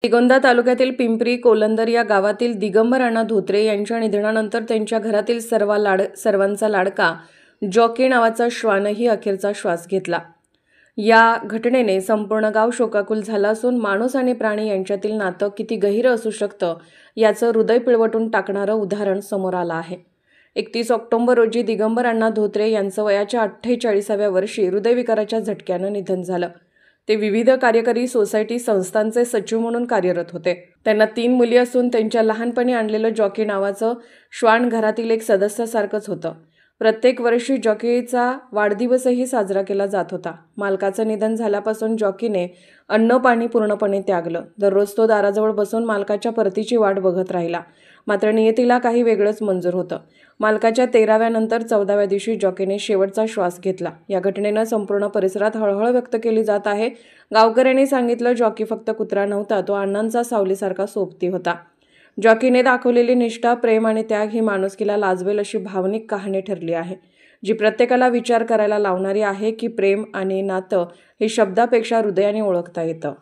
श्रीगोंदा तालुक्यातील पिंपरी कोलंदर या गावातील दिगंबर अण्णा धोत्रे यांच्या निधनानंतर त्यांच्या घरातील सर्वांचा लाडका जॉकी नावाचा श्वानही अखेरचा श्वास घेतला। या घटनेने संपूर्ण गाव शोकाकुल झालं असून माणूस आणि प्राणी यांच्यातील नातं किती गहिर असू शकतं याचं हृदय पिळवटून टाकणारं उदाहरण समोर आलं आहे। 31 ऑक्टोबर रोजी दिगंबर अण्णा धोत्रे यांचं वयाच्या 48व्या वर्षी हृदयविकाराच्या झटक्यानं निधन झालं। ते विविध कार्यकारी सोसायटी संस्थांचे सचिव म्हणून कार्यरत होते। त्यांना 3 मुली असून त्यांच्या लहानपणी आणलेलं जॉकी नावाचं श्वान घरातील एक सदस्यासारखंच होतं। प्रत्येक वर्षी जॉकीचा वाढदिवसही साजरा केला जात होता। मालकाचं निधन झाल्यापासून जॉकीने अन्न पाणी पूर्णपणे त्यागलं। दररोज तो दाराजवळ बसून मालकाच्या परतीची वाट बघत राहिला। मात्र नियतीला काही वेगळंच मंजूर होतं। मालकाच्या 13व्या नंतर 14व्या दिवशी जॉकीने शेवटचा श्वास घेतला। या घटनेनं संपूर्ण परिसरात हळहळ व्यक्त केली जात आहे। गावकऱ्यांनी सांगितलं, जॉकी फक्त कुत्रा नव्हता, तो अण्णांचा सावलीसारखा सोबती होता। जॉकीने दाखवलेली निष्ठा, प्रेम आणि त्याग ही माणुसकीला लाजवेल अशी भावनिक कहाणी ठरली आहे, जी प्रत्येकाला विचार करायला लावणारी आहे की प्रेम आणि नातं हे शब्दापेक्षा हृदयाने ओळखता येतं।